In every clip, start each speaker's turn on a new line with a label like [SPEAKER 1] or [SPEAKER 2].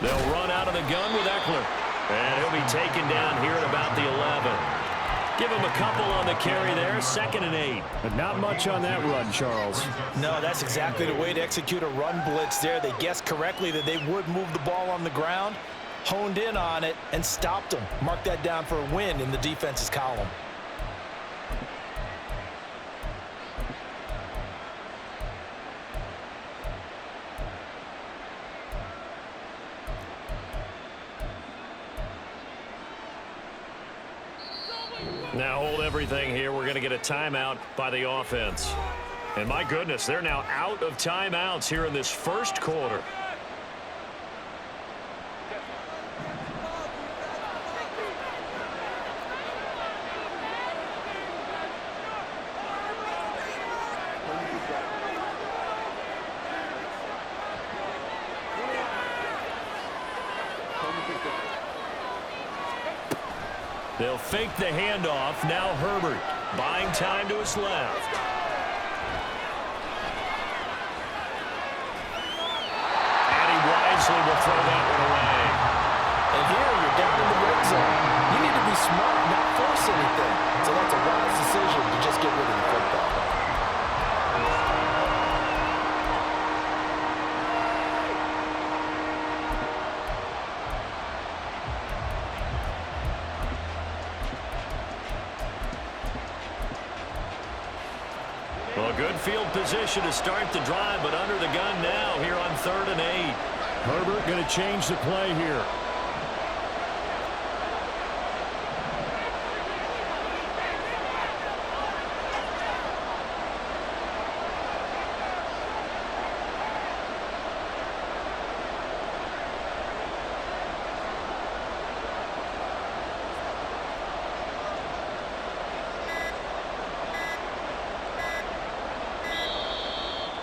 [SPEAKER 1] They'll run out of the gun with Eckler. And he'll be taken down here at about the 11. Give him a couple on the carry there, 2nd and 8.
[SPEAKER 2] But not much on that run, Charles.
[SPEAKER 3] No, that's exactly the way to execute a run blitz there. They guessed correctly that they would move the ball on the ground, honed in on it, and stopped them. Mark that down for a win in the defense's column.
[SPEAKER 1] Now hold everything here. We're going to get a timeout by the offense. And my goodness, they're now out of timeouts here in this first quarter. They'll fake the handoff. Now Herbert buying time to his left. And he wisely will throw that one away.
[SPEAKER 3] And here you're down in the red zone. You need to be smart, not force anything. So that's a wise decision to just get rid of the football.
[SPEAKER 1] Well, good field position to start the drive, but under the gun now here on 3rd and 8.
[SPEAKER 2] Herbert going to change the play here.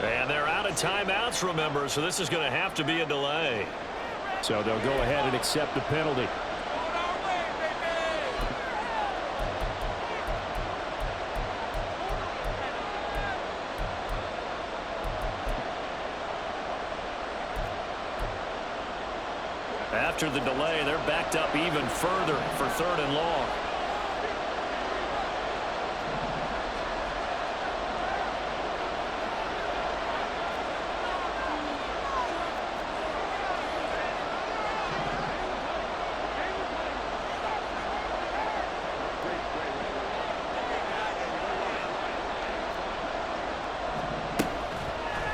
[SPEAKER 1] And they're out of timeouts, remember, so this is going to have to be a delay.
[SPEAKER 2] So they'll go ahead and accept the penalty.
[SPEAKER 1] After the delay, they're backed up even further for 3rd and long.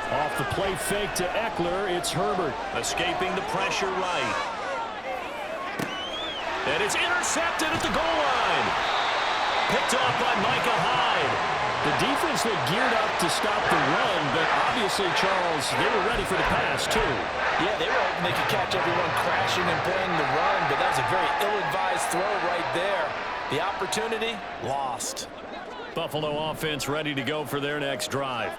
[SPEAKER 2] Off the play fake to Eckler, it's Herbert.
[SPEAKER 1] Escaping the pressure right. And it's intercepted at the goal line. Picked off by Micah Hyde.
[SPEAKER 2] The defense looked geared up to stop the run, but obviously, Charles, they were ready for the pass, too.
[SPEAKER 3] Yeah, they were hoping they could catch everyone crashing and playing the run, but that was a very ill-advised throw right there. The opportunity, lost.
[SPEAKER 1] Buffalo offense ready to go for their next drive.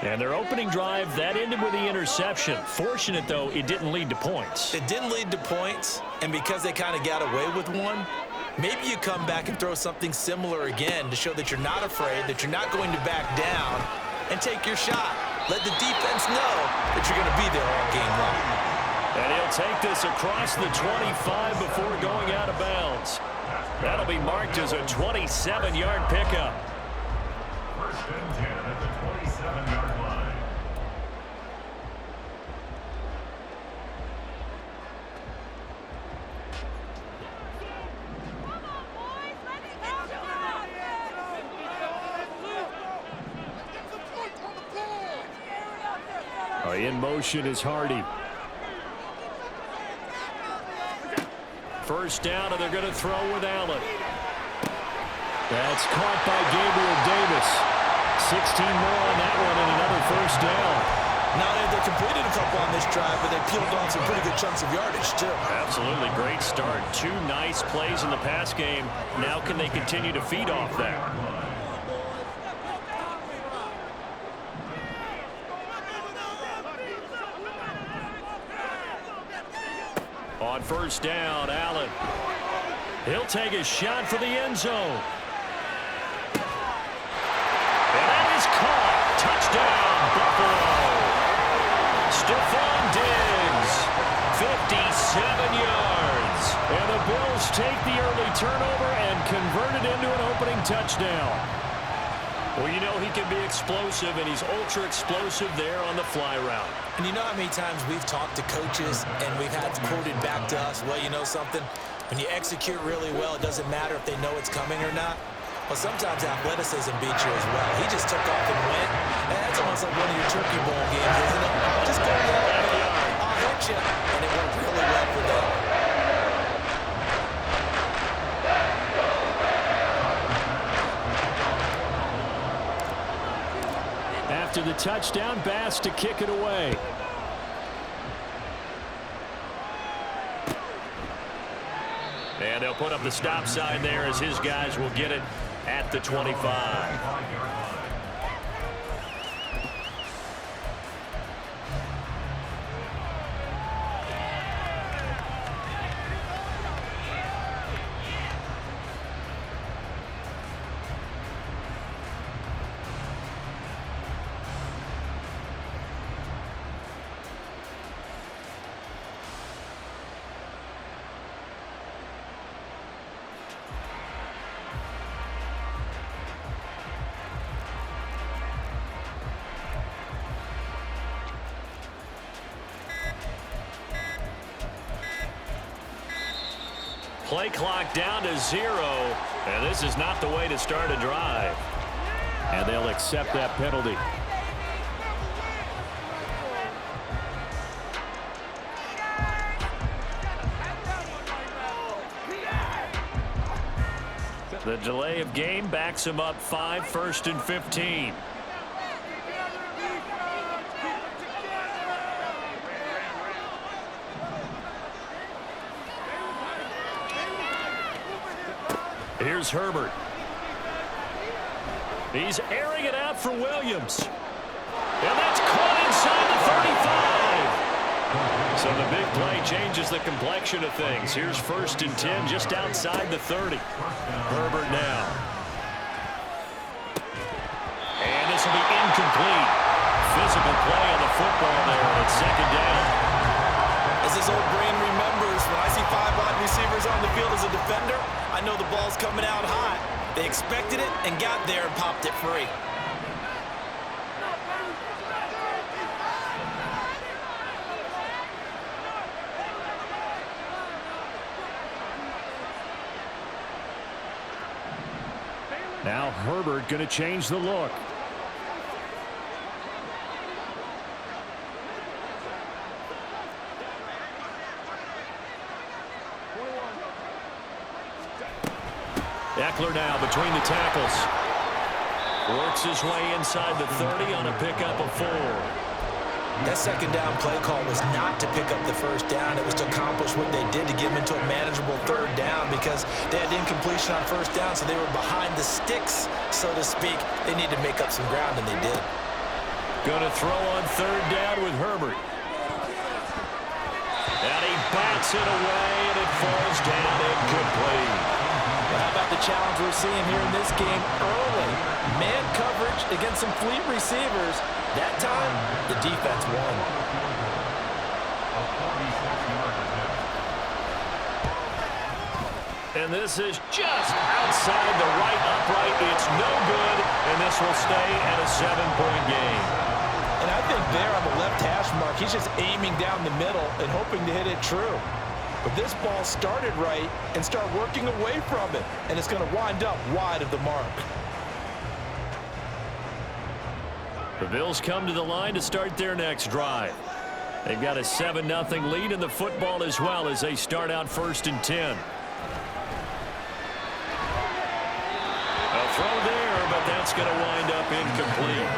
[SPEAKER 1] And their opening drive, that ended with the interception. Fortunate, though, it didn't lead to points.
[SPEAKER 3] It didn't lead to points, and because they kind of got away with one, maybe you come back and throw something similar again to show that you're not afraid, that you're not going to back down, and take your shot. Let the defense know that you're going to be there all game long.
[SPEAKER 1] And he'll take this across the 25 before going out of bounds. That'll be marked as a 27-yard pickup.
[SPEAKER 4] First and 10 at the 27-yard line.
[SPEAKER 2] In motion is Hardy.
[SPEAKER 1] First down, and they're going to throw with Allen.
[SPEAKER 2] That's caught by Gabriel Davis. 16 more on that one and another first down.
[SPEAKER 3] Now they completed a couple on this drive, but they peeled off some pretty good chunks of yardage, too.
[SPEAKER 1] Absolutely great start. 2 nice plays in the pass game. Now can they continue to feed off that? On first down, Allen. He'll take a shot for the end zone. And that is caught. Touchdown, Buffalo. Stephon Diggs, 56
[SPEAKER 2] take the early turnover and convert it into an opening touchdown.
[SPEAKER 1] Well, you know he can be explosive, and he's ultra explosive there on the fly route.
[SPEAKER 3] And you know how many times we've talked to coaches and we've had quoted back to us, well, you know something? When you execute really well, it doesn't matter if they know it's coming or not. Well, sometimes athleticism beats you as well. He just took off and went. And that's almost like one of your turkey bowl games, isn't it? Just go there, I'll hit you. And it worked really well for them.
[SPEAKER 2] After the touchdown, Bass to kick it away.
[SPEAKER 1] And they'll put up the stop sign there as his guys will get it at the 25. Play clock down to 0, and this is not the way to start a drive.
[SPEAKER 2] And they'll accept that penalty.
[SPEAKER 1] The delay of game backs him up 5, 1st and 15. Here's Herbert. He's airing it out for Williams. And that's caught inside the 35. So the big play changes the complexion of things. Here's 1st and 10 just outside the 30. Herbert now. And this will be incomplete. Physical play on the football there, and it's 2nd down.
[SPEAKER 3] As his old brain remembers, when I see 5 wide receivers on the field as a defender, I know the ball's coming out hot. They expected it and got there and popped it free.
[SPEAKER 2] Now Herbert going to change the look.
[SPEAKER 1] Eckler now between the tackles. Works his way inside the 30 on a pickup of 4.
[SPEAKER 3] That 2nd down play call was not to pick up the 1st down. It was to accomplish what they did to get them into a manageable 3rd down because they had incompletion on 1st down, so they were behind the sticks, so to speak. They needed to make up some ground, and they did.
[SPEAKER 1] Going to throw on 3rd down with Herbert. And he bats it away, and it falls down incomplete.
[SPEAKER 3] Well, how about the challenge we're seeing here in this game early? Man coverage against some fleet receivers. That time, the defense won.
[SPEAKER 1] And this is just outside the right upright. It's no good, and this will stay at a 7-point game.
[SPEAKER 3] And I think there on the left hash mark, he's just aiming down the middle and hoping to hit it true. But this ball started right and started working away from it, and it's going to wind up wide of the mark.
[SPEAKER 1] The Bills come to the line to start their next drive. They've got a 7-0 lead in the football as well as they start out 1st and 10. A throw there, but that's going to wind up incomplete.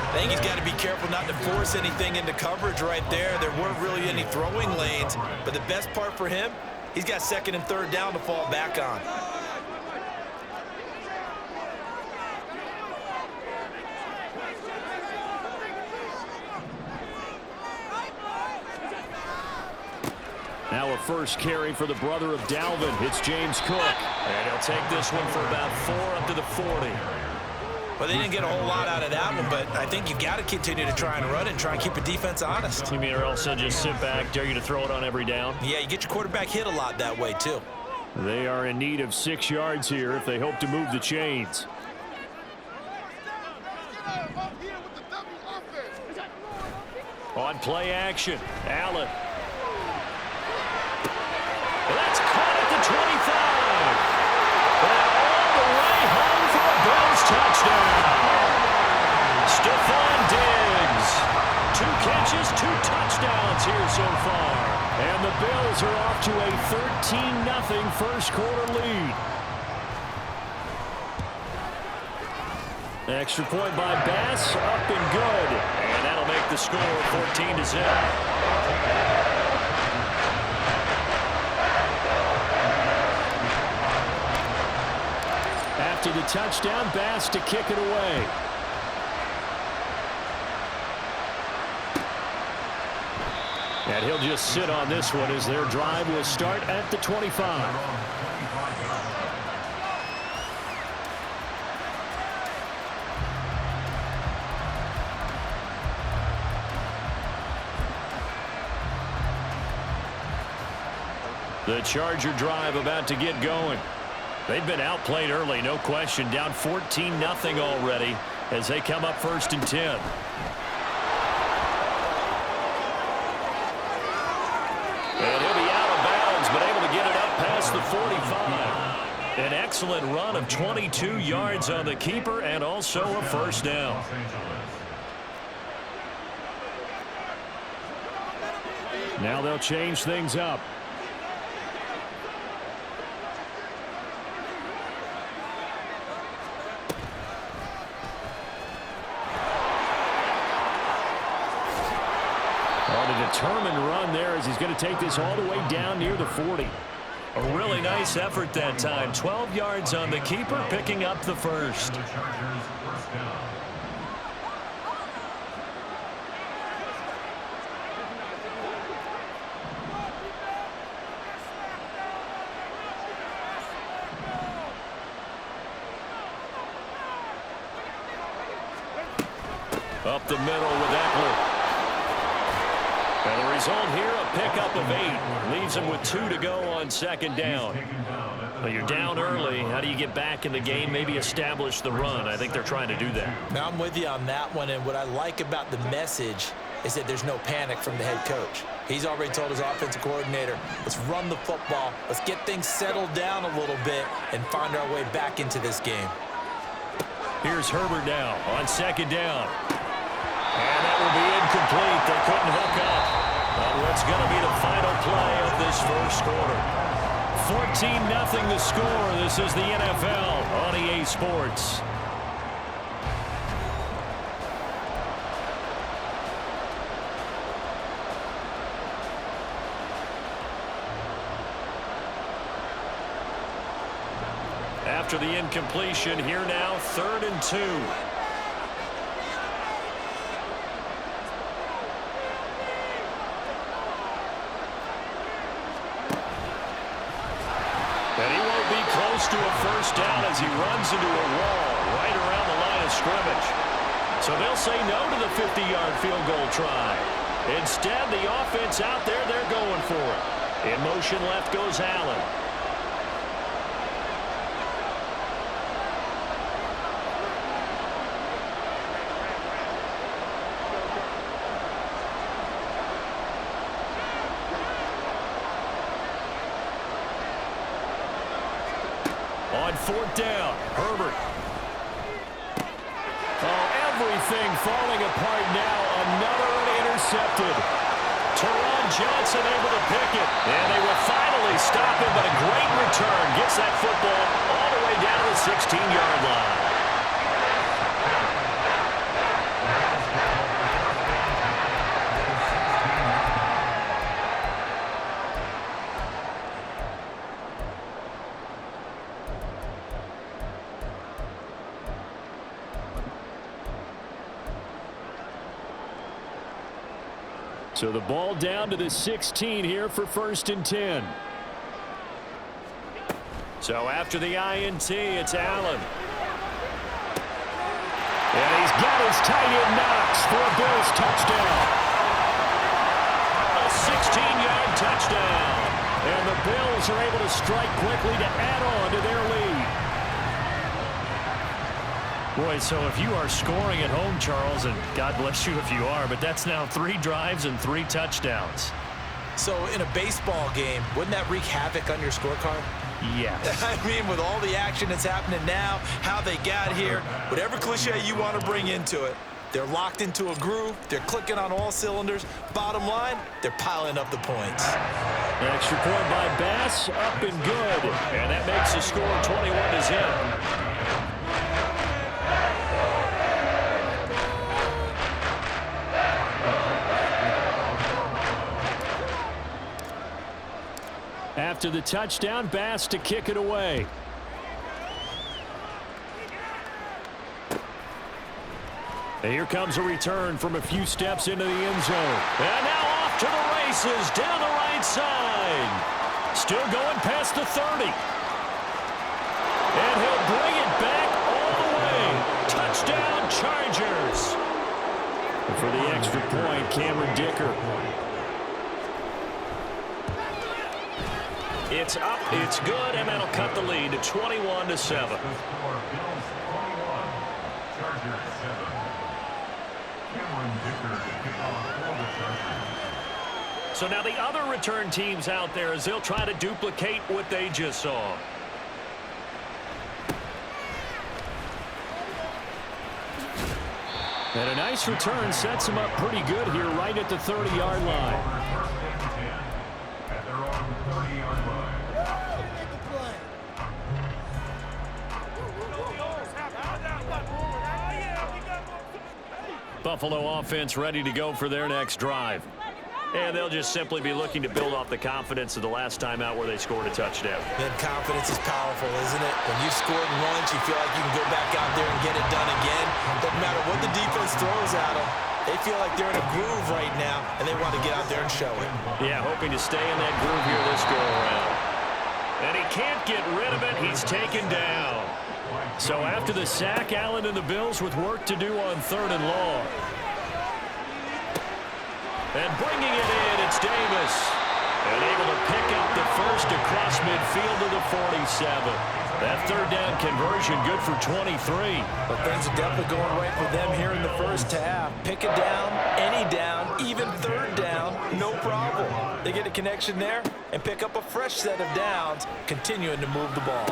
[SPEAKER 3] I think he's got to be careful not to force anything into coverage right there. There weren't really any throwing lanes, but the best part for him, he's got 2nd and 3rd down to fall back on.
[SPEAKER 2] Now a first carry for the brother of Dalvin. It's James Cook.
[SPEAKER 1] And he'll take this one for about 4 up to the 40.
[SPEAKER 3] Well, they didn't get a whole lot out of that one, but I think you've got to continue to try and run it and try and keep the defense honest.
[SPEAKER 1] You mean or also just sit back, dare you to throw it on every down?
[SPEAKER 3] Yeah, you get your quarterback hit a lot that way, too.
[SPEAKER 2] They are in need of 6 yards here if they hope to move the chains.
[SPEAKER 1] On play action, Allen. That's caught at the 25. And all the way home for a Bills touchdown. Stephon Diggs. 2 catches, 2 touchdowns here so far.
[SPEAKER 2] And the Bills are off to a 13-0 first quarter lead. Extra point by Bass, up and good.
[SPEAKER 1] And that'll make the score 14-0.
[SPEAKER 2] After the touchdown, Bass to kick it away. And he'll just sit on this one as their drive will start at the 25.
[SPEAKER 1] The Charger drive about to get going. They've been outplayed early, no question. Down 14-0 already as they come up 1st and 10. And he'll be out of bounds, but able to get it up past the 45. An excellent run of 22 yards on the keeper and also a first down.
[SPEAKER 2] Now they'll change things up. Determined run there as he's going to take this all the way down near the 40.
[SPEAKER 1] A really nice effort that time. 12 yards on the keeper, picking up the first. Up the middle with Eckler. And the result here, a pickup of 8. Leaves him with 2 to go on 2nd down. Well, you're down early. How do you get back in the game, maybe establish the run? I think they're trying to do that.
[SPEAKER 3] Now, I'm with you on that one, and what I like about the message is that there's no panic from the head coach. He's already told his offensive coordinator, let's run the football, let's get things settled down a little bit and find our way back into this game.
[SPEAKER 1] Here's Herbert now on 2nd down. And that will be incomplete. They couldn't hook up on what's going to be the final play of this first quarter. 14-0 the score. This is the NFL on EA Sports. After the incompletion, here now, 3rd and 2. And he won't be close to a first down as he runs into a wall right around the line of scrimmage. So they'll say no to the 50-yard field goal try. Instead, the offense out there, they're going for it. In motion left goes Allen. On 4th down, Herbert. Oh, everything falling apart now. Another one intercepted. Teron Johnson able to pick it. And they will finally stop him, but a great return. Gets that football all the way down to the 16-yard line.
[SPEAKER 2] So the ball down to the 16 here for 1st and 10.
[SPEAKER 1] So after the INT, it's Allen.
[SPEAKER 2] And he's got his tight end Knox for a Bills touchdown.
[SPEAKER 1] A 16-yard touchdown.
[SPEAKER 2] And the Bills are able to strike quickly to add on to their lead. Boy, so if you are scoring at home, Charles, and God bless you if you are, but that's now 3 drives and 3 touchdowns.
[SPEAKER 3] So in a baseball game, wouldn't that wreak havoc on your scorecard?
[SPEAKER 2] Yes.
[SPEAKER 3] I mean, with all the action that's happening now, how they got here, whatever cliche you want to bring into it, they're locked into a groove, they're clicking on all cylinders. Bottom line, they're piling up the points.
[SPEAKER 2] An extra point by Bass, up and good. And that makes the score 21-0. After the touchdown, Bass to kick it away. And here comes a return from a few steps into the end zone. And now off to the races down the right side. Still going past the 30. And he'll bring it back all the way. Touchdown, Chargers. And for the extra point, Cameron Dicker. It's up, it's good, and that'll cut the lead to 21-7. So now the other return teams out there as they'll try to duplicate what they just saw. And a nice return sets him up pretty good here right at the 30-yard line. Buffalo offense ready to go for their next drive. And they'll just simply be looking to build off the confidence of the last time out where they scored a touchdown.
[SPEAKER 3] Then confidence is powerful, isn't it? When you've scored once, you feel like you can go back out there and get it done again. Doesn't matter what the defense throws at them. They feel like they're in a groove right now, and they want to get out there and show it.
[SPEAKER 2] Yeah, hoping to stay in that groove here this go-around. And he can't get rid of it. He's taken down. So after the sack, Allen and the Bills with work to do on 3rd and long. And bringing it in, it's Davis. And able to pick up the first across midfield to the 47. That 3rd down conversion good for 23.
[SPEAKER 3] But things are definitely going right for them here in the first half. Pick it down, any down, even 3rd down, no problem. They get a connection there and pick up a fresh set of downs, continuing to move the ball.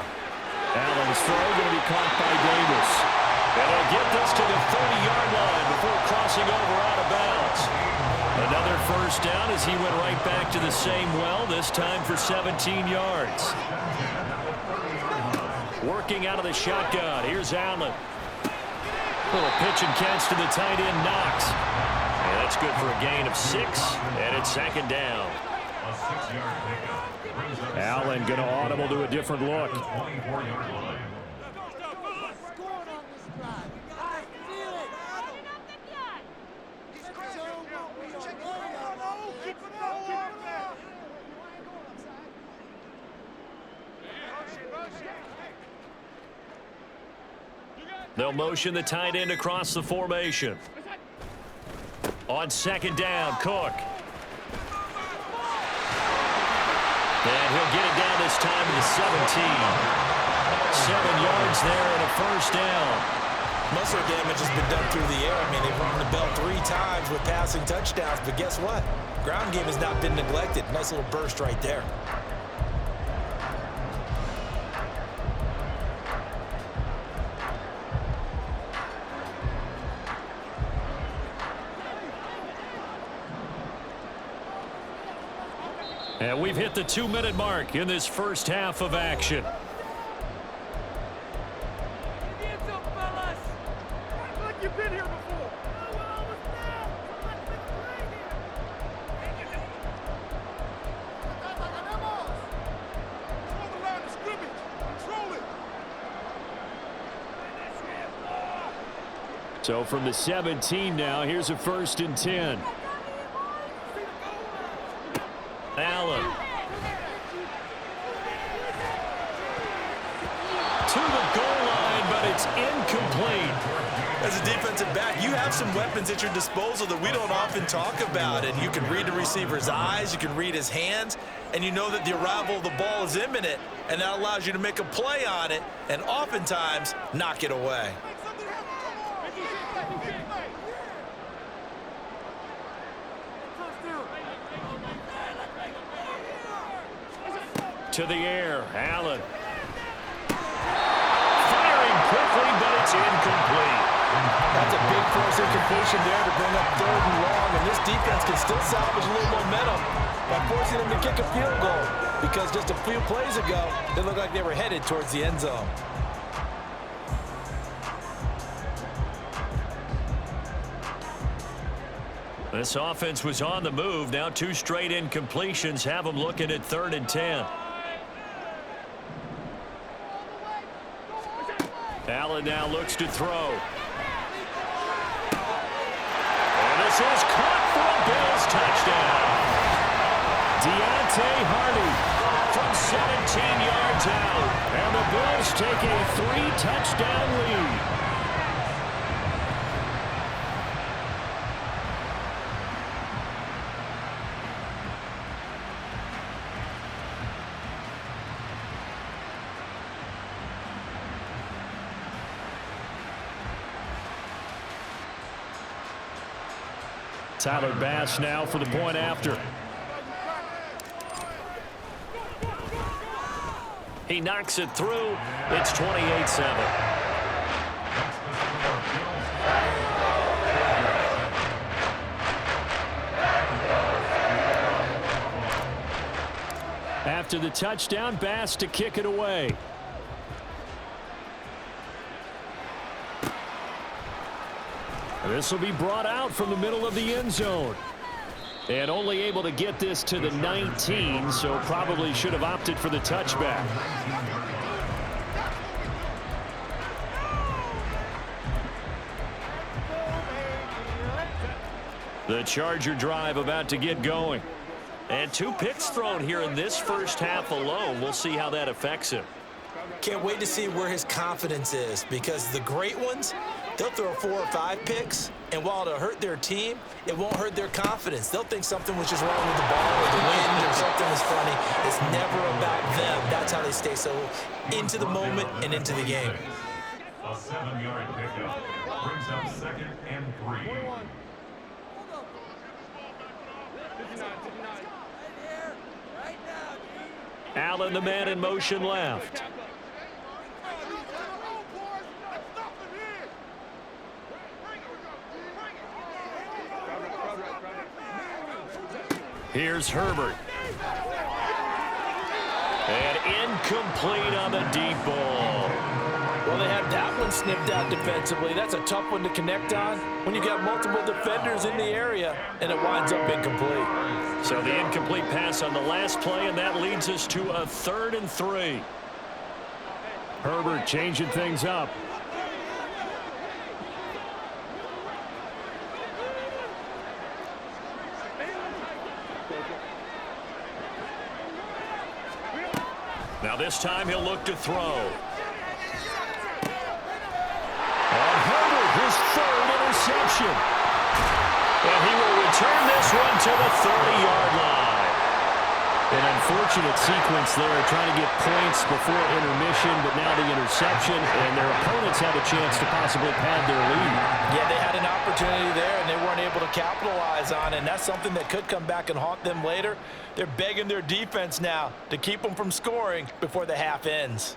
[SPEAKER 2] Allen's throw going to be caught by Davis. And they'll get this to the 30-yard line before crossing over out of bounds. Another first down as he went right back to the same well, this time for 17 yards. Working out of the shotgun. Here's Allen. Little pitch and catch to the tight end, Knox. And that's good for a gain of 6, and it's 2nd down. Allen going to audible to a different look. They'll motion the tight end across the formation. On 2nd down, Cook. And he'll get it down this time to the 17. 7 yards there and a first down.
[SPEAKER 3] Muscle damage has been done through the air. I mean, they've rung the bell 3 times with passing touchdowns, but guess what? Ground game has not been neglected. Nice little burst right there.
[SPEAKER 2] And we've hit the 2-minute mark in this first half of action. So from the 17 now, here's a 1st and 10. Allen. To the goal line, but it's incomplete.
[SPEAKER 3] As a defensive back, you have some weapons at your disposal that we don't often talk about, and you can read the receiver's eyes, you can read his hands, and you know that the arrival of the ball is imminent, and that allows you to make a play on it and oftentimes knock it away.
[SPEAKER 1] To the air, Allen. Firing quickly, but it's incomplete.
[SPEAKER 3] That's a big force incompletion there to bring up 3rd and long, and this defense can still salvage a little momentum by forcing them to kick a field goal, because just a few plays ago, they looked like they were headed towards the end zone.
[SPEAKER 1] This offense was on the move. Now 2 straight incompletions have them looking at 3rd and 10. Allen now looks to throw. And this is caught for a Bills touchdown. Deontay Hardy from 17 yards out. And the Bills take a 3-touchdown lead. Tyler Bass now for the point after. He knocks it through. It's 28-7. After the touchdown, Bass to kick it away. This will be brought out from the middle of the end zone. And only able to get this to the 19, so probably should have opted for the touchback. The Charger drive about to get going. And 2 picks thrown here in this first half alone. We'll see how that affects him.
[SPEAKER 3] Can't wait to see where his confidence is, because the great ones, they'll throw 4 or 5 picks, and while it'll hurt their team, it won't hurt their confidence. They'll think something was just wrong with the ball or the wind or something was funny. It's never about them. That's how they stay so into the moment and into the game.
[SPEAKER 4] A 7-yard pickup brings up 2nd and 3.
[SPEAKER 1] Allen, the man in motion left. Here's Herbert. And incomplete on the deep ball.
[SPEAKER 3] Well, they have that one snipped out defensively. That's a tough one to connect on when you got multiple defenders in the area, and it winds up incomplete.
[SPEAKER 1] So the incomplete pass on the last play, and that leads us to a 3rd and 3. Herbert changing things up. Now this time he'll look to throw. And Herbert, his 3rd interception. And he will return this one to the 30-yard line. An unfortunate sequence there, trying to get points before intermission, but now the interception, and their opponents had a chance to possibly pad their lead.
[SPEAKER 3] Yeah, they had an opportunity there, and they weren't able to capitalize on it, and that's something that could come back and haunt them later. They're begging their defense now to keep them from scoring before the half ends.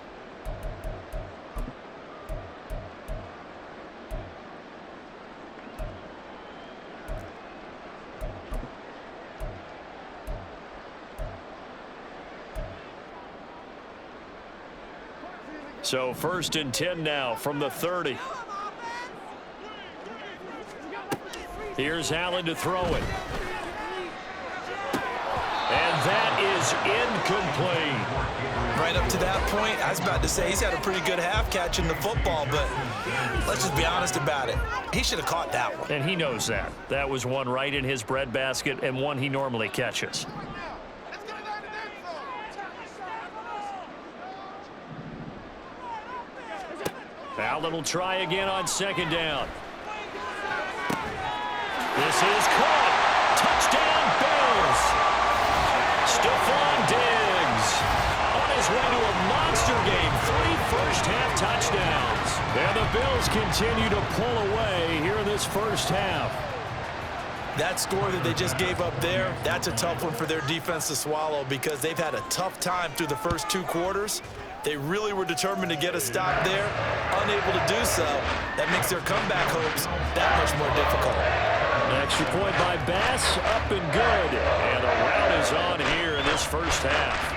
[SPEAKER 1] So 1st and 10 now from the 30. Here's Allen to throw it. And that is incomplete.
[SPEAKER 3] Right up to that point, I was about to say he's had a pretty good half catching the football, but let's just be honest about it. He should have caught that one.
[SPEAKER 1] And he knows that. That was one right in his breadbasket and one he normally catches. Allen will try again on second down. This is caught. Touchdown, Bills. Stephon Diggs on his way to a monster game. 3 first-half touchdowns. And the Bills continue to pull away here in this first half.
[SPEAKER 3] That score that they just gave up there, that's a tough one for their defense to swallow because they've had a tough time through the first 2 quarters. They really were determined to get a stop there, unable to do so. That makes their comeback hopes that much more difficult.
[SPEAKER 1] An extra point by Bass, up and good. And a rout is on here in this first half.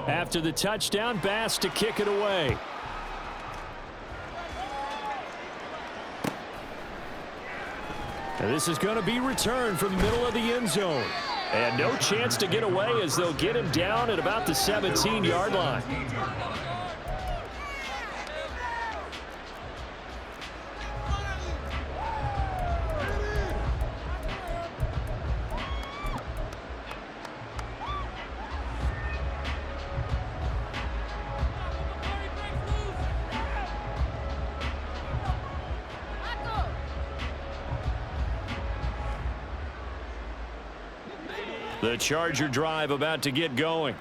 [SPEAKER 1] After the touchdown, Bass to kick it away. And this is going to be returned from the middle of the end zone. And no chance to get away as they'll get him down at about the 17-yard line. The Charger drive about to get going.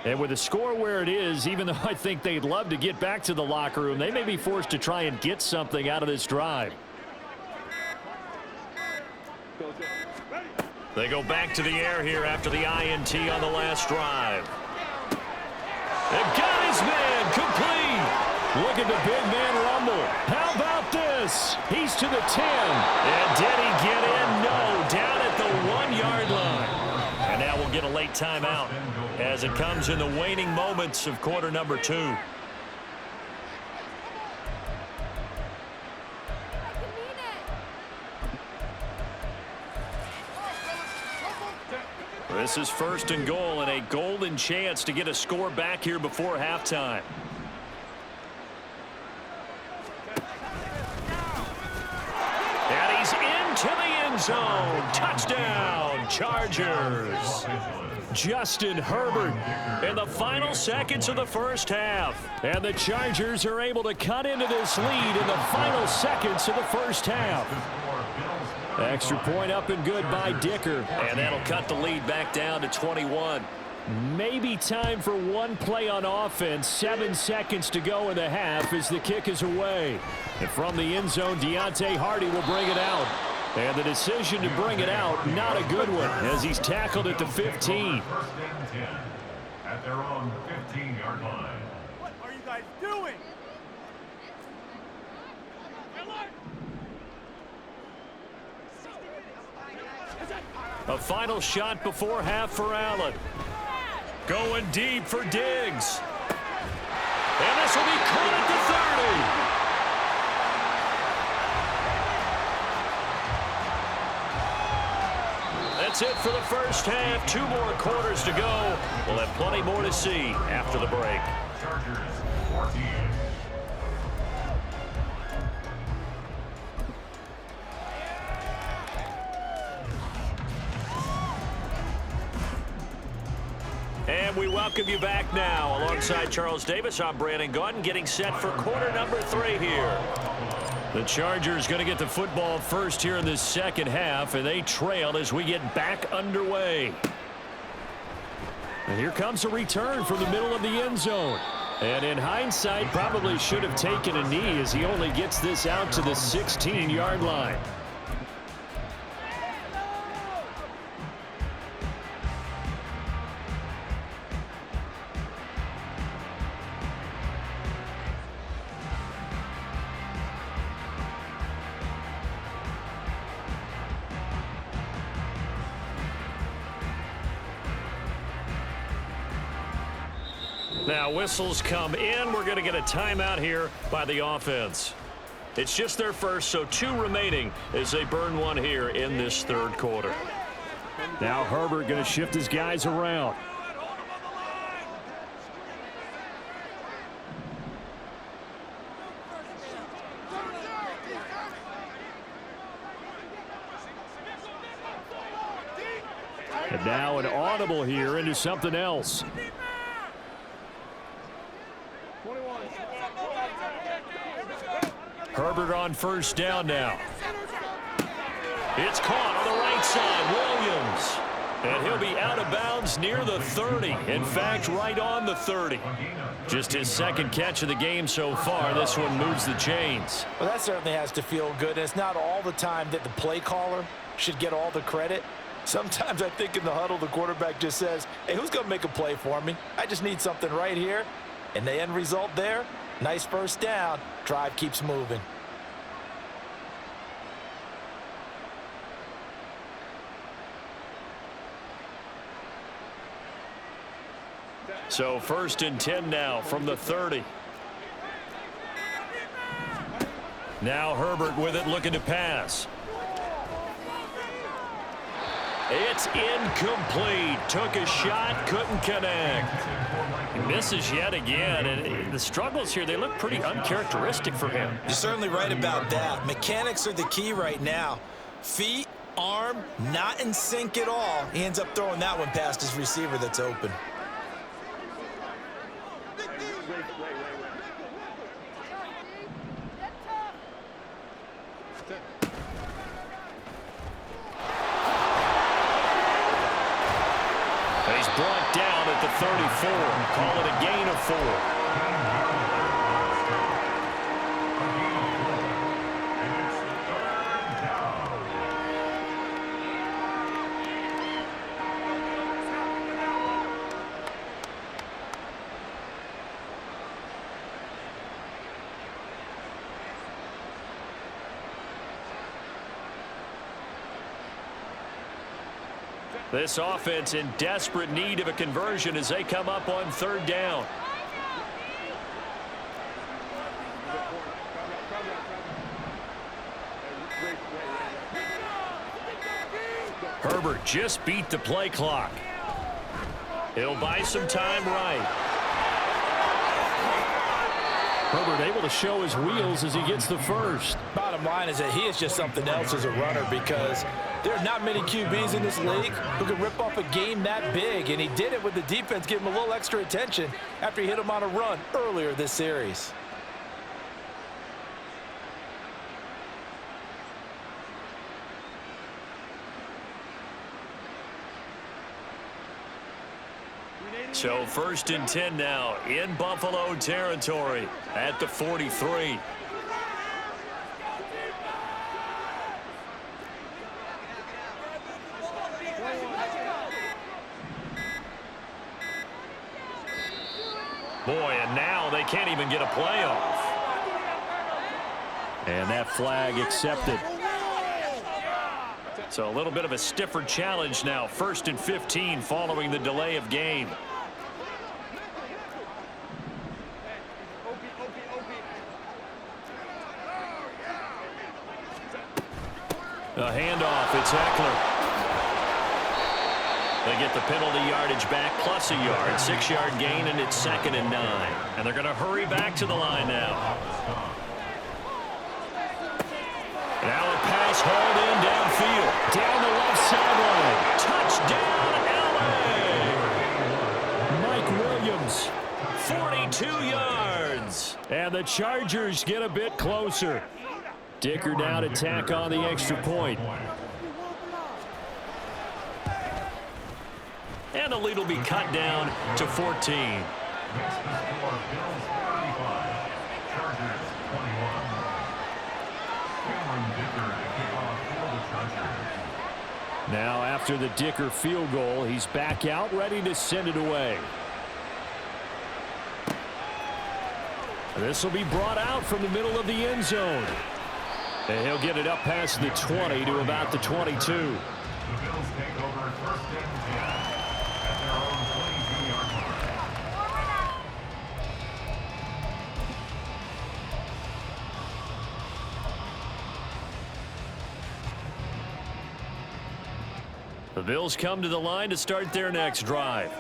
[SPEAKER 1] And with the score where it is, even though I think they'd love to get back to the locker room, they may be forced to try and get something out of this drive. They go back to the air here after the INT on the last drive. They've got his man complete. Look at the big man rumble. How about this? He's to the 10. And did he get in? No, down at the 1-yard line. And now we'll get a late timeout as it comes in the waning moments of quarter number 2. This is 1st and goal and a golden chance to get a score back here before halftime. And he's into the end zone. Touchdown, Chargers. Justin Herbert in the final seconds of the first half. And the Chargers are able to cut into this lead in the final seconds of the first half. Extra point up and good by Dicker. And that'll cut the lead back down to 21. Maybe time for one play on offense. 7 seconds to go in the half as the kick is away. And from the end zone, Deontay Hardy will bring it out. And the decision to bring it out, not a good one, as he's tackled at the 15.
[SPEAKER 4] 1st and 10 at their own 15-yard line.
[SPEAKER 5] What are you guys doing?
[SPEAKER 1] A final shot before half for Allen. Going deep for Diggs. And this will be caught at the 30. That's it for the first half. 2 more quarters to go. We'll have plenty more to see after the break.
[SPEAKER 4] Chargers 14.
[SPEAKER 1] And we welcome you back now. Alongside Charles Davis, I'm Brandon Gaudin, getting set for quarter number 3 here. The Chargers going to get the football first here in this second half, and they trail as we get back underway. And here comes a return from the middle of the end zone. And in hindsight, probably should have taken a knee as he only gets this out to the 16-yard line. Now whistles come in. We're going to get a timeout here by the offense. It's just their first, so 2 remaining as they burn one here in this 3rd quarter. Now Herbert going to shift his guys around.
[SPEAKER 2] And now an audible here into something else. Herbert on first down now. It's caught on the right side. Williams. And he'll be out of bounds near the 30. In fact, right on the 30. Just his second catch of the game so far. This one moves the chains.
[SPEAKER 3] Well, that certainly has to feel good. It's not all the time that the play caller should get all the credit. Sometimes I think in the huddle, the quarterback just says, hey, who's going to make a play for me? I just need something right here. And the end result there, nice first down. Drive keeps moving.
[SPEAKER 2] So 1st and 10 now from the 30. Now Herbert with it, looking to pass. It's incomplete. Took a shot, couldn't connect. He misses yet again, and the struggles here, they look pretty uncharacteristic for him.
[SPEAKER 3] You're certainly right about that. Mechanics are the key right now. Feet, arm, not in sync at all. He ends up throwing that one past his receiver that's open.
[SPEAKER 2] He's brought down at the 34. Call it a gain of 4. This offense in desperate need of a conversion as they come up on 3rd down. Herbert just beat the play clock. He'll buy some time right. Herbert able to show his wheels as he gets the first.
[SPEAKER 3] Bottom line is that he is just something else as a runner, because there are not many QBs in this league who can rip off a game that big, and he did it with the defense giving him a little extra attention after he hit him on a run earlier this series.
[SPEAKER 2] So 1st and 10 now in Buffalo territory at the 43. Boy, and now they can't even get a playoff. And that flag accepted. So a little bit of a stiffer challenge now. 1st and 15 following the delay of game. A handoff, it's Eckler. They get the penalty yardage back plus a yard. 6-yard gain, and it's 2nd and 9. And they're going to hurry back to the line now. Now a pass hauled in downfield. Down the left sideline. Touchdown, LA! Mike Williams, 42 yards. And the Chargers get a bit closer. Dicker now to tack on the extra point. And the lead will be cut down to 14. Now after the Dicker field goal, he's back out ready to send it away. This will be brought out from the middle of the end zone. And he'll get it up past the 20 to about the 22.
[SPEAKER 4] The Bills take over 1st and 10 at their own 22-yard line.
[SPEAKER 2] The Bills come to the line to start their next drive.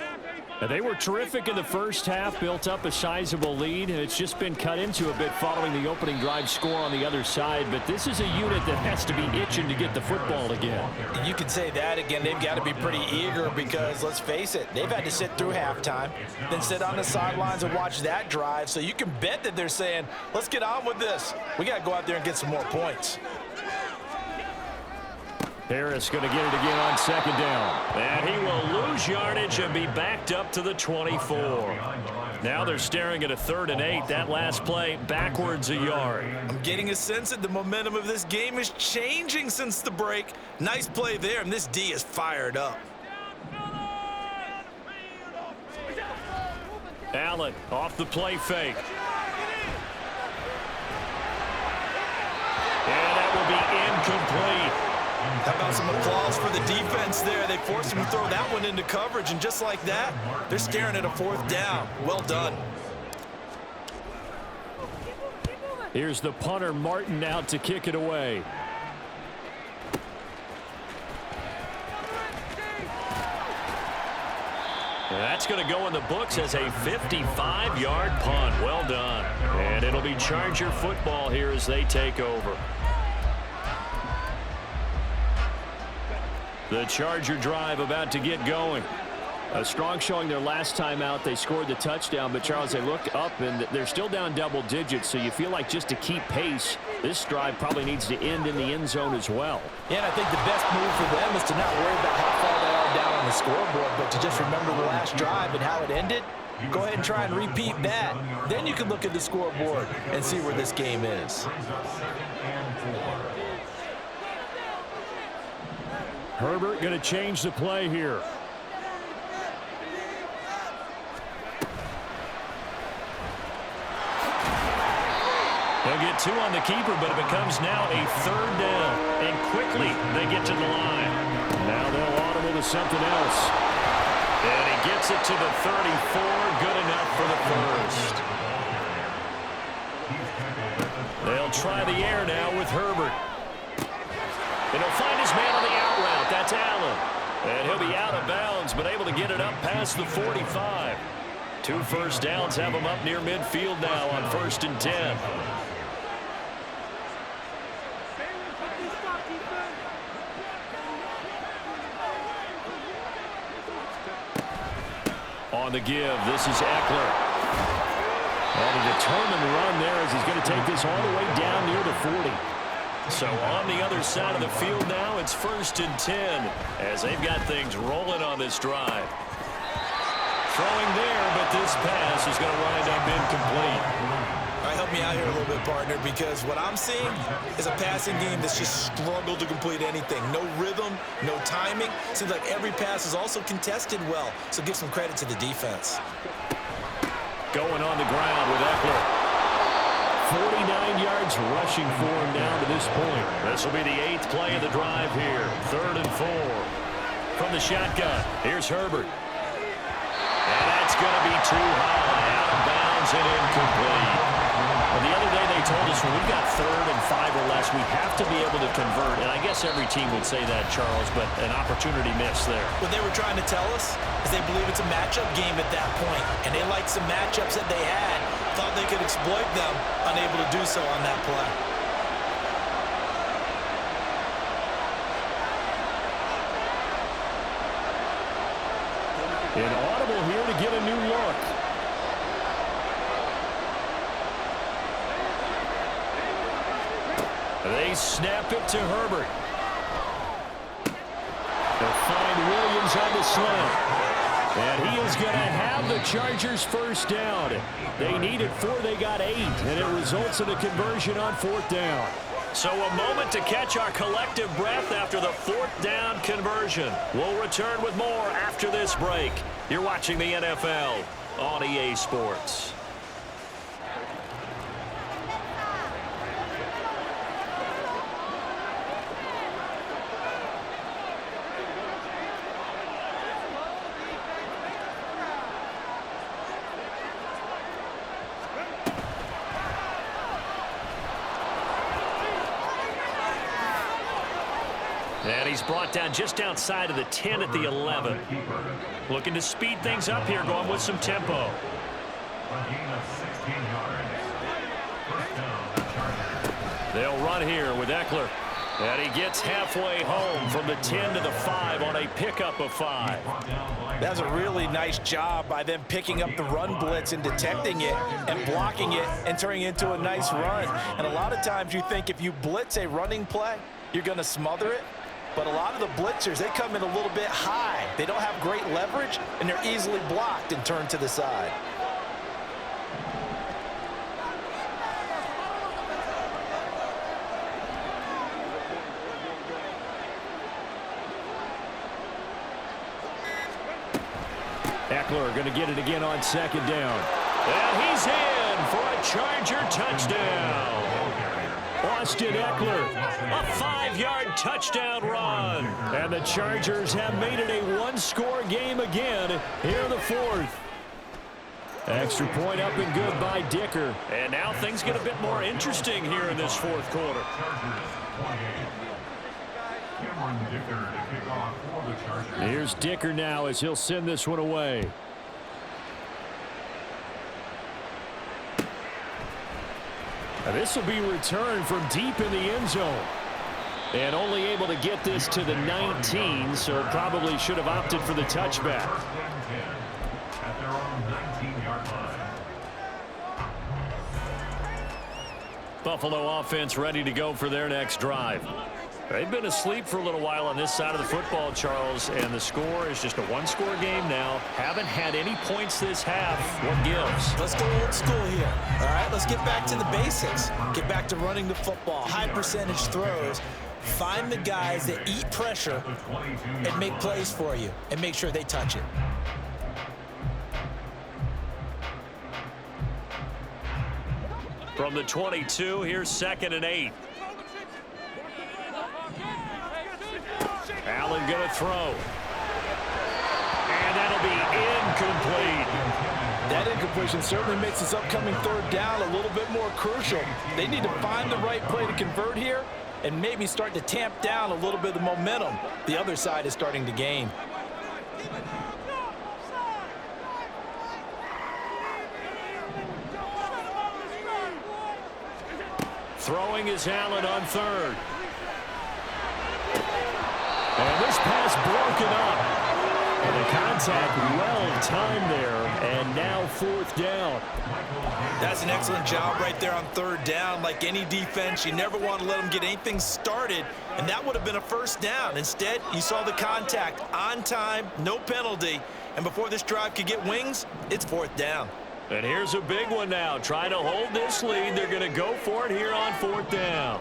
[SPEAKER 2] They were terrific in the first half, built up a sizable lead, and it's just been cut into a bit following the opening drive score on the other side. But this is a unit that has to be itching to get the football again.
[SPEAKER 3] You can say that again. They've got to be pretty eager because, let's face it, they've had to sit through halftime, then sit on the sidelines and watch that drive. So you can bet that they're saying, let's get on with this. We got to go out there and get some more points.
[SPEAKER 2] Harris going to get it again on second down.
[SPEAKER 1] And he will lose yardage and be backed up to the 24.
[SPEAKER 2] Now they're staring at a 3rd and 8. That last play backwards a yard.
[SPEAKER 3] I'm getting a sense that the momentum of this game is changing since the break. Nice play there, and this D is fired up.
[SPEAKER 2] Allen off the play fake.
[SPEAKER 1] And that will be incomplete.
[SPEAKER 3] How about some applause for the defense there? They forced him to throw that one into coverage, and just like that, they're staring at a 4th down. Well done.
[SPEAKER 2] Here's the punter, Martin, out to kick it away.
[SPEAKER 1] That's going to go in the books as a 55-yard punt. Well done. And it'll be Charger football here as they take over.
[SPEAKER 2] The Charger drive about to get going. A strong showing their last time out. They scored the touchdown, but Charles, they looked up and they're still down double digits, so you feel like just to keep pace, this drive probably needs to end in the end zone as well.
[SPEAKER 3] Yeah, and I think the best move for them is to not worry about how far they are down on the scoreboard, but to just remember the last drive and how it ended. Go ahead and try and repeat that. Then you can look at the scoreboard and see where this game is.
[SPEAKER 2] Herbert going to change the play here.
[SPEAKER 1] They'll get 2 on the keeper, but it becomes now a 3rd down. And quickly they get to the line.
[SPEAKER 2] Now they'll audible to something else.
[SPEAKER 1] And he gets it to the 34. Good enough for the first. They'll try the air now with Herbert. And he'll find his man on the out route. That's Allen. And he'll be out of bounds, but able to get it up past the 45. 2 first downs have him up near midfield now on 1st and 10.
[SPEAKER 2] On the give, this is Eckler. And a determined run there as he's going to take this all the way down near the 40.
[SPEAKER 1] So on the other side of the field now, it's 1st and 10 as they've got things rolling on this drive. Throwing there, but this pass is going to wind up incomplete.
[SPEAKER 3] All right, help me out here a little bit, partner, because what I'm seeing is a passing game that's just struggled to complete anything. No rhythm, no timing. Seems like every pass is also contested well, so give some credit to the defense.
[SPEAKER 2] Going on the ground with Eckler. 49 yards rushing for him down to this point.
[SPEAKER 1] This will be the 8th play of the drive here. 3rd and 4. From the shotgun, here's Herbert. And that's going to be too high, out of bounds and incomplete.
[SPEAKER 2] Well, the other day they told us when we've got 3rd and 5 or less, we have to be able to convert. And I guess every team would say that, Charles, but an opportunity missed there.
[SPEAKER 3] What they were trying to tell us is they believe it's a matchup game at that point, and they liked some matchups that they had, thought they could exploit them, unable to do so on that play.
[SPEAKER 2] An audible here to get a new look.
[SPEAKER 1] They snap it to Herbert.
[SPEAKER 2] They'll find Williams on the slant. And he is going to have the Chargers first down. They needed 4, they got 8, and it results in a conversion on 4th down.
[SPEAKER 1] So a moment to catch our collective breath after the 4th down conversion. We'll return with more after this break. You're watching the NFL on EA Sports. And he's brought down just outside of the 10 at the 11. Looking to speed things up here, going with some tempo.
[SPEAKER 4] A gain of 16 yards. First down, Chargers.
[SPEAKER 1] They'll run here with Eckler. And he gets halfway home from the 10 to the 5 on a pickup of 5.
[SPEAKER 3] That's a really nice job by them picking up the run blitz and detecting it and blocking it and turning it into a nice run. And a lot of times you think if you blitz a running play, you're going to smother it. But a lot of the blitzers, they come in a little bit high. They don't have great leverage, and they're easily blocked and turned to the side.
[SPEAKER 1] Eckler going to get it again on second down. And he's in for a Charger touchdown. Austin Eckler, a 5-yard touchdown run. And the Chargers have made it a one-score game again here in the fourth. Extra point up and good by Dicker. And now things get a bit more interesting here in this fourth quarter. Here's Dicker now as he'll send this one away. Now this will be returned from deep in the end zone. And only able to get this to the 19, so probably should have opted for the touchback.
[SPEAKER 4] At their own 19-yard line.
[SPEAKER 1] Buffalo offense ready to go for their next drive. They've been asleep for a little while on this side of the football, Charles, and the score is just a one-score game now. Haven't had any points this half. What gives?
[SPEAKER 3] Let's go old school here. All right, let's get back to the basics. Get back to running the football, high percentage throws. Find the guys that eat pressure and make plays for you and make sure they touch it.
[SPEAKER 1] From the 22, here's 2nd and 8. Allen going to throw. And that'll be incomplete.
[SPEAKER 3] That incompletion certainly makes this upcoming third down a little bit more crucial. They need to find the right play to convert here and maybe start to tamp down a little bit of the momentum the other side is starting to gain.
[SPEAKER 1] Throwing is Allen on 3rd. And this pass broken up. And the contact well timed there. And now 4th down.
[SPEAKER 3] That's an excellent job right there on 3rd down. Like any defense, you never want to let them get anything started. And that would have been a first down. Instead, you saw the contact on time, no penalty. And before this drive could get wings, it's 4th down.
[SPEAKER 1] And here's a big one now. Trying to hold this lead. They're going to go for it here on 4th down.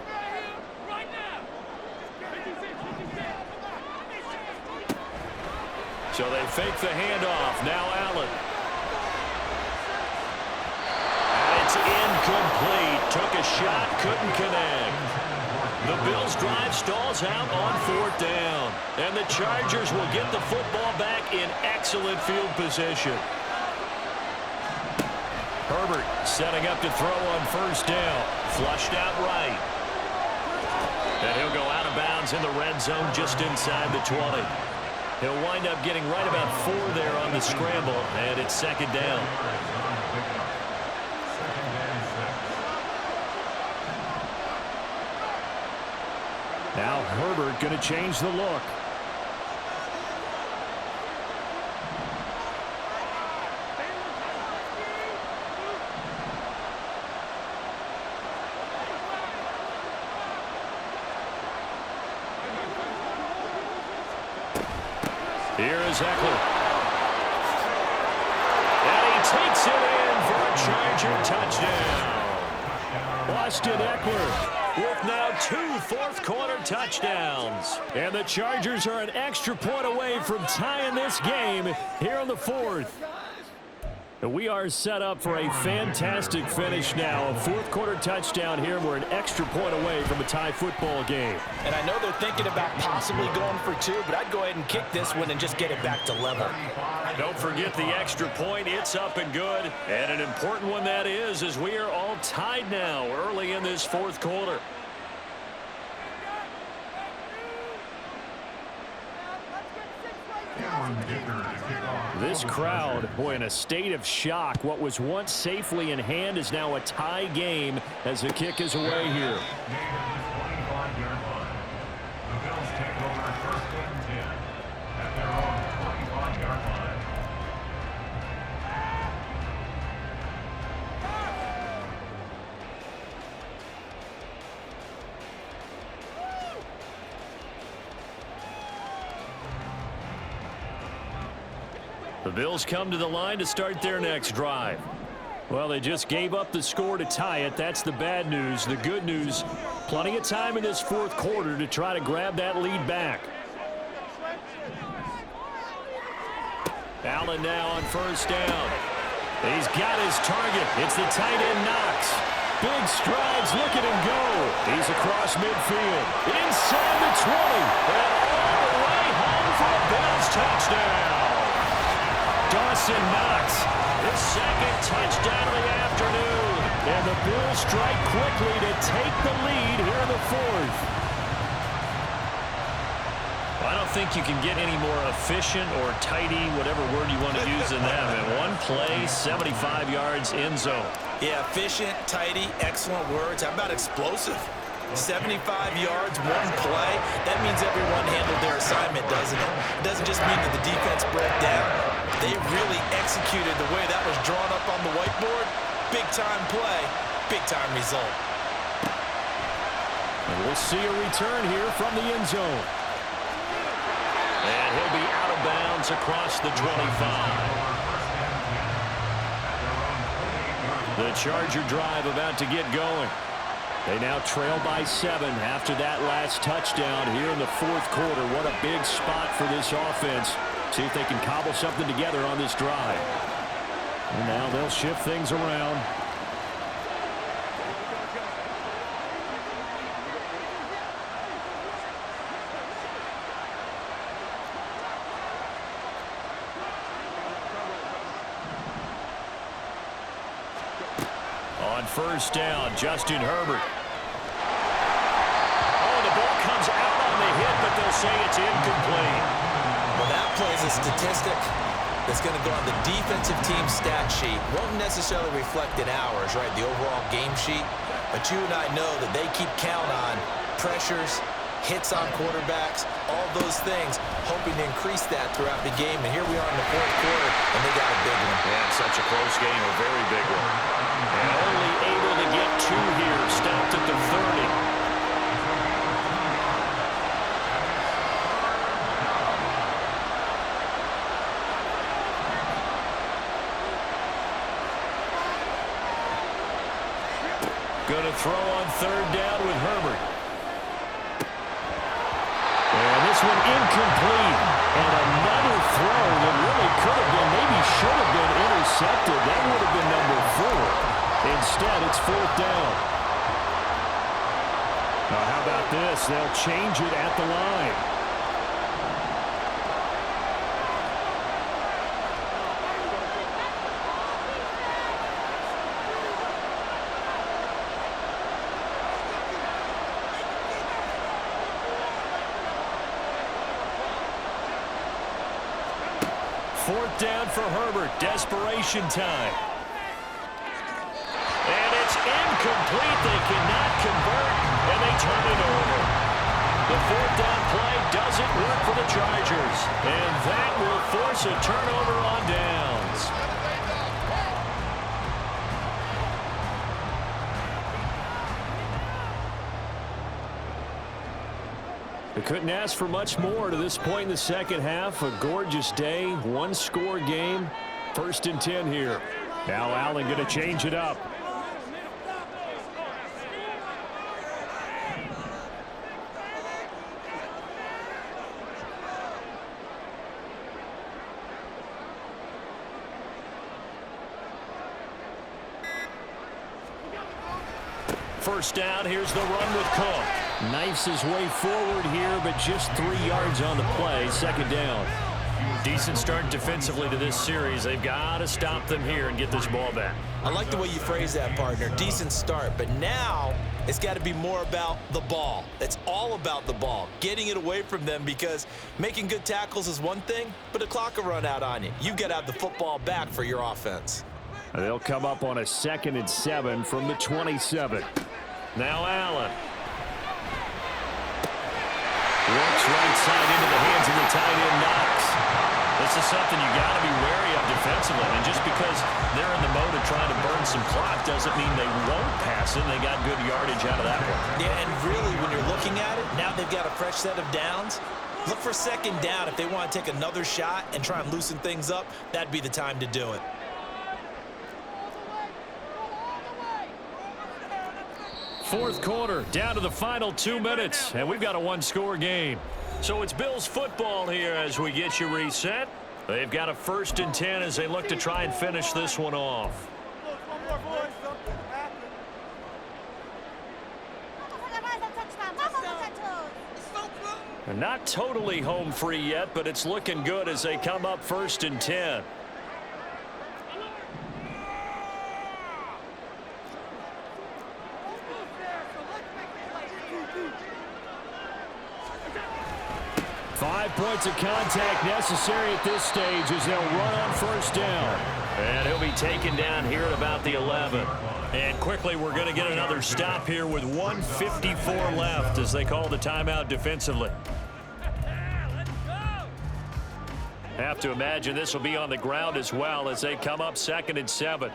[SPEAKER 1] So they fake the handoff. Now Allen. And it's incomplete. Took a shot, couldn't connect. The Bills' drive stalls out on 4th down. And the Chargers will get the football back in excellent field position. Herbert setting up to throw on 1st down. Flushed out right. And he'll go out of bounds in the red zone just inside the 20. He'll wind up getting right about 4 there on the scramble, and it's 2nd down. Now Herbert going to change the look. Here is Eckler. And he takes it in for a Charger touchdown. Austin Eckler with now 2 fourth-quarter touchdowns. And the Chargers are an extra point away from tying this game here in the 4th. We are set up for a fantastic finish now. A fourth-quarter touchdown here. We're an extra point away from a tie football game.
[SPEAKER 3] And I know they're thinking about possibly going for 2, but I'd go ahead and kick this one and just get it back to level.
[SPEAKER 1] Don't forget the extra point. It's up and good. And an important one that is, as we are all tied now early in this fourth quarter.
[SPEAKER 2] this crowd, boy, in a state of shock. What was once safely in hand is now a tie game as the kick is away here.
[SPEAKER 4] The Bills take over first and 10 at their own 25-yard line.
[SPEAKER 2] The Bills come to the line to start their next drive. Well, they just gave up the score to tie it. That's the bad news. The good news, plenty of time in this fourth quarter to try to grab that lead back. Allen now on first down. He's got his target. It's the tight end Knox. Big strides. Look at him go. He's across midfield. Inside the 20. And all the way home for a Bills touchdown. Dawson Knox, his second touchdown of the afternoon. And the Bills strike quickly to take the lead here in the fourth. I don't think you can get any more efficient or tidy, whatever word you want to use in that. In one play, 75 yards, end zone.
[SPEAKER 3] Yeah, efficient, tidy, excellent words. How about explosive? 75 yards, one play. That means everyone handled their assignment, doesn't it? It doesn't just mean that the defense broke down. They really executed the way that was drawn up on the whiteboard. Big-time play, big-time result.
[SPEAKER 2] And we'll see a return here from the end zone. And he'll be out of bounds across the 25. The Charger drive about to get going. They now trail by 7 after that last touchdown here in the fourth quarter. What a big spot for this offense. See if they can cobble something together on this drive. And now they'll shift things around. On first down, Justin Herbert. Oh, the ball comes out on the hit, but they'll say it's incomplete.
[SPEAKER 3] Well, that plays a statistic that's going to go on the defensive team stat sheet. Won't necessarily reflect in ours, right, the overall game sheet. But you and I know that they keep count on pressures, hits on quarterbacks, all those things, hoping to increase that throughout the game. And here we are in the fourth quarter, and they got a big one.
[SPEAKER 2] Yeah, such a close game, a very big one. And only able to get 2 here, stopped at the 30. Going to throw on third down with Herbert. And this one incomplete. And another throw that really could have been, maybe should have been intercepted. That would have been number 4. Instead, it's fourth down. Now, how about this? They'll change it at the line. Fourth down for Herbert. Desperation time. And it's incomplete. They cannot convert, and they turn it over. The fourth down play doesn't work for the Chargers. And that will force a turnover on downs. They couldn't ask for much more to this point in the second half. A gorgeous day, 1-score game. First and 10 here. Now Allen going to change it up. First down, here's the run with Cook. Knifes his way forward here, but just 3 yards on the play. Second down. Decent start defensively to this series. They've got to stop them here and get this ball back.
[SPEAKER 3] I like the way you phrase that, partner. Decent start, but now It's got to be more about the ball. It's all about the ball, getting it away from them, because making good tackles is one thing, but the clock will run out on you. You've got to have the football back for your offense.
[SPEAKER 2] They'll come up on a 2nd and 7 from the 27. Now Allen. Works right side into the hands of the tight end, Knox. This is something you got to be wary of defensively. And just because they're in the mode of trying to burn some clock doesn't mean they won't pass it. They got good yardage out of that one.
[SPEAKER 3] Yeah, and really, when you're looking at it, now they've got a fresh set of downs. Look for 2nd down. If they want to take another shot and try and loosen things up, that'd be the time to do it.
[SPEAKER 2] Fourth quarter, down to the final 2 minutes, and we've got a one-score game. So it's Bills football here as we get you reset. They've got a 1st and 10 as they look to try and finish this one off. And not totally home free yet, but it's looking good as they come up 1st and 10. Five points of contact necessary at this stage as they'll run on 1st down. And he'll be taken down here at about the 11. And quickly, we're going to get another stop here with 1:54 left as they call the timeout defensively. Have to imagine this will be on the ground as well as they come up 2nd and 7.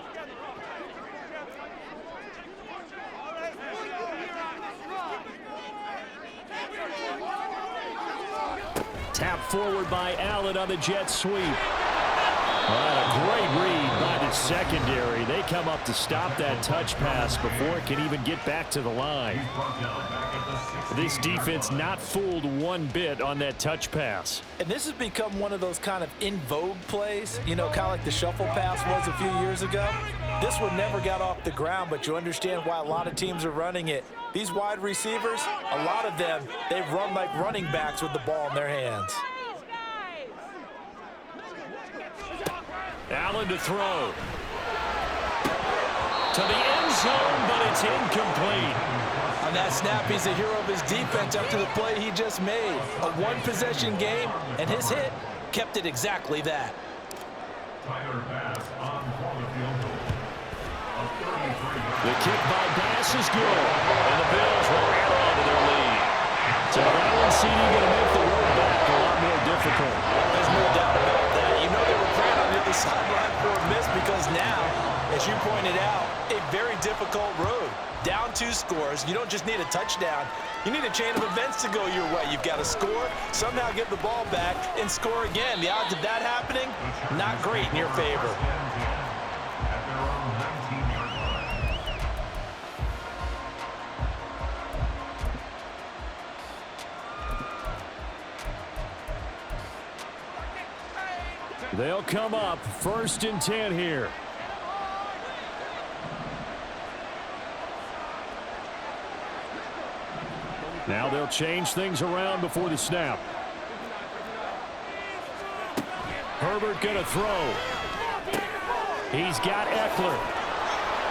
[SPEAKER 2] Tap forward by Allen on the jet sweep. A great read by the secondary. They come up to stop that touch pass before it can even get back to the line. This defense not fooled one bit on that touch pass.
[SPEAKER 3] And this has become one of those kind of in vogue plays, you know, kind of like the shuffle pass was a few years ago. This one never got off the ground, but you understand why a lot of teams are running it. These wide receivers, a lot of them, they run like running backs with the ball in their hands.
[SPEAKER 2] Allen to throw. To the end zone, but it's incomplete.
[SPEAKER 3] On that snap, he's a hero of his defense after the play he just made. A one-possession game, and his hit kept it exactly that.
[SPEAKER 2] The kick by Bass is good, and the Bills will add on to their lead. So Allen CD going to make the road back a lot more difficult.
[SPEAKER 3] There's no doubt about that. You know they were praying on the other sideline for a miss because now, as you pointed out, a very difficult road. Down 2 scores. You don't just need a touchdown. You need a chain of events to go your way. You've got to score, somehow get the ball back, and score again. The odds of that happening, not great in your favor.
[SPEAKER 2] They'll come up 1st and 10 here. Now they'll change things around before the snap. Herbert going to throw. He's got Eckler.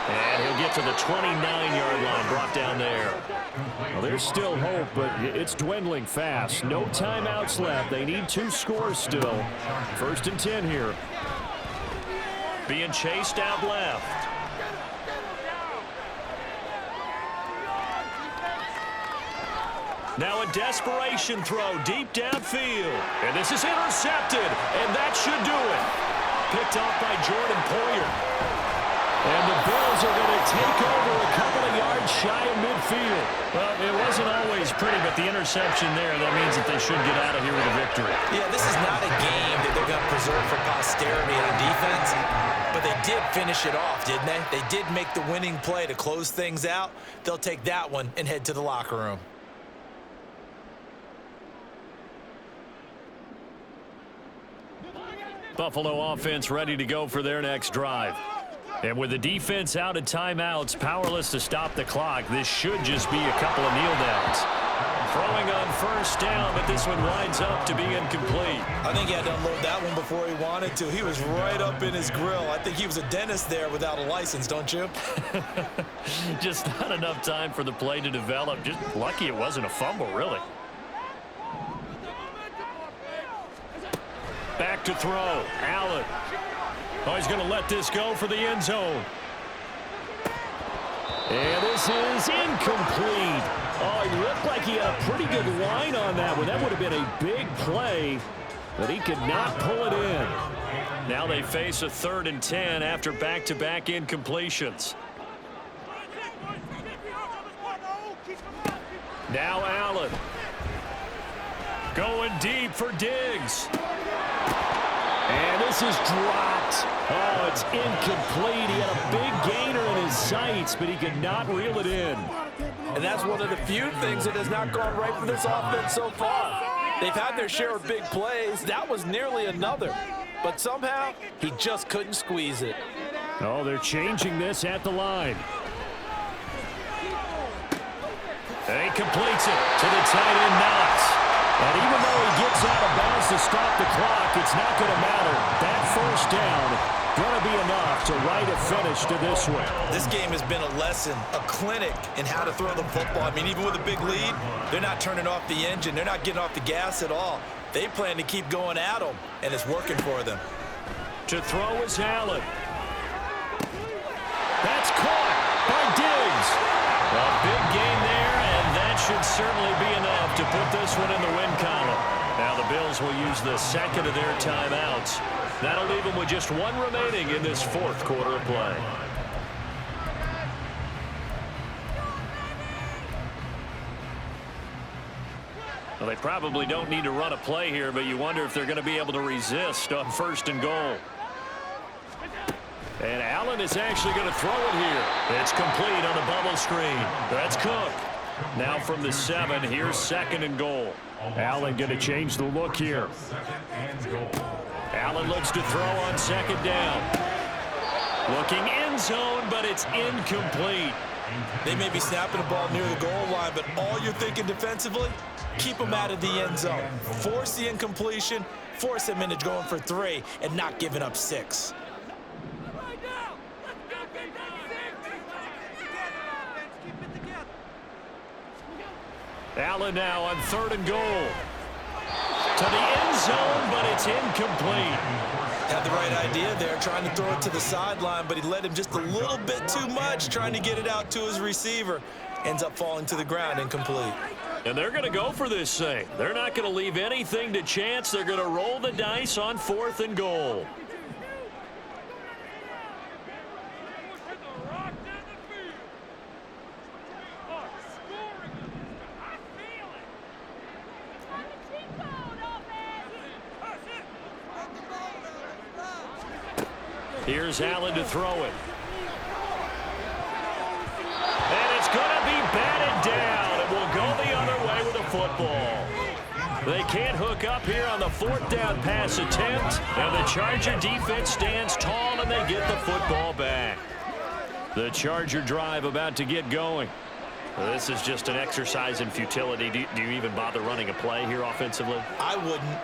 [SPEAKER 2] And he'll get to the 29-yard line, brought down there. Well, there's still hope, but it's dwindling fast. No timeouts left. They need 2 scores still. 1st and 10 here. Being chased out left. Now a desperation throw deep downfield. And this is intercepted, and that should do it. Picked off by Jordan Poyer. And the Bills are going to take over a couple of yards shy of midfield. Well, it wasn't always pretty, but the interception there, that means that they should get out of here with a victory.
[SPEAKER 3] Yeah, this is not a game that they're going to preserve for posterity on defense, but they did finish it off, didn't they? They did make the winning play to close things out. They'll take that one and head to the locker room.
[SPEAKER 2] Buffalo offense ready to go for their next drive. And with the defense out of timeouts, powerless to stop the clock, this should just be a couple of kneel downs. Throwing on first down, but this one winds up to be incomplete.
[SPEAKER 3] I think he had to unload that one before he wanted to. He was right up in his grill. I think he was a dentist there without a license, don't you?
[SPEAKER 2] Just not enough time for the play to develop. Just lucky it wasn't a fumble, really. Back to throw. Allen. Oh, he's going to let this go for the end zone. And this is incomplete. Oh, he looked like he had a pretty good line on that one. That would have been a big play, but he could not pull it in. Now they face a 3rd and 10 after back-to-back incompletions. Now Allen. Going deep for Diggs. And this is dropped. Oh, it's incomplete. He had a big gainer in his sights, but he could not reel it in.
[SPEAKER 3] And that's one of the few things that has not gone right for this offense so far. They've had their share of big plays. That was nearly another. But somehow, he just couldn't squeeze it.
[SPEAKER 2] Oh, they're changing this at the line. And he completes it to the tight end, Knox. And even though he gets out of bounds to stop the clock, it's not going to matter. That first down going to be enough to write a finish to this one.
[SPEAKER 3] This game has been a lesson, a clinic in how to throw the football. I mean, even with a big lead, they're not turning off the engine. They're not getting off the gas at all. They plan to keep going at them, and it's working for them.
[SPEAKER 2] To throw is Allen. That's caught by Diggs. A big gain there, and that should certainly be enough to put this one in the win column. Now the Bills will use the second of their timeouts. That'll leave them with just one remaining in this 4th quarter of play. Well, they probably don't need to run a play here, but you wonder if they're going to be able to resist on 1st and goal. And Allen is actually going to throw it here. It's complete on the bubble screen. That's Cook. Now from the 7, here's 2nd and goal. Allen going to change the look here. Allen looks to throw on 2nd down. Looking end zone, but it's incomplete.
[SPEAKER 3] They may be snapping the ball near the goal line, but all you're thinking defensively, keep them out of the end zone. Force the incompletion, force them into going for 3, and not giving up 6.
[SPEAKER 2] Allen now on 3rd and goal. To the end zone, but it's incomplete.
[SPEAKER 3] Had the right idea there, trying to throw it to the sideline, but he let him just a little bit too much, trying to get it out to his receiver. Ends up falling to the ground, incomplete.
[SPEAKER 2] And they're going to go for this thing. They're not going to leave anything to chance. They're going to roll the dice on 4th and goal. Here's Allen to throw it. And it's going to be batted down. It will go the other way with the football. They can't hook up here on the 4th down pass attempt. And the Charger defense stands tall, and they get the football back. The Charger drive about to get going. This is just an exercise in futility. Do you even bother running a play here offensively?
[SPEAKER 3] I wouldn't,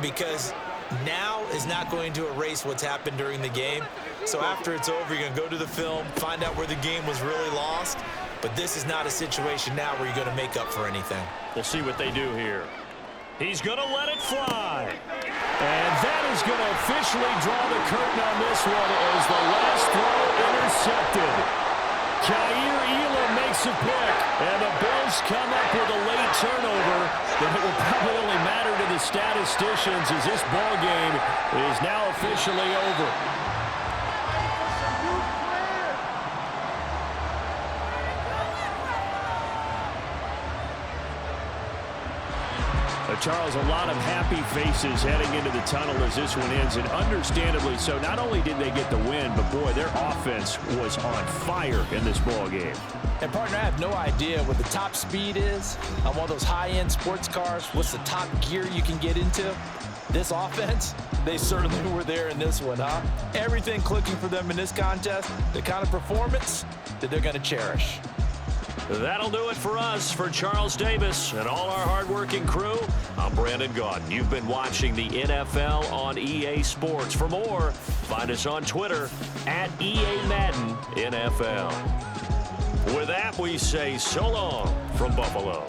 [SPEAKER 3] because now is not going to erase what's happened during the game. So after it's over, you're going to go to the film, find out where the game was really lost. But this is not a situation now where you're going to make up for anything.
[SPEAKER 2] We'll see what they do here. He's going to let it fly. And that is going to officially draw the curtain on this one as the last throw intercepted. Kaiir Elam makes a pick, and the Bills come up with a late turnover. But it will probably only matter to the statisticians as this ball game is now officially over. Charles, a lot of happy faces heading into the tunnel as this one ends, and understandably so. Not only did they get the win, but boy, their offense was on fire in this ball game.
[SPEAKER 3] And partner, I have no idea what the top speed is on one of those high-end sports cars. What's the top gear you can get into? This offense, they certainly were there in this one, huh? Everything clicking for them in this contest, the kind of performance that they're going to cherish.
[SPEAKER 1] That'll do it for us. For Charles Davis and all our hardworking crew, I'm Brandon Gaudin. You've been watching the NFL on EA Sports. For more, find us on Twitter at EA Madden NFL. With that, we say so long from Buffalo.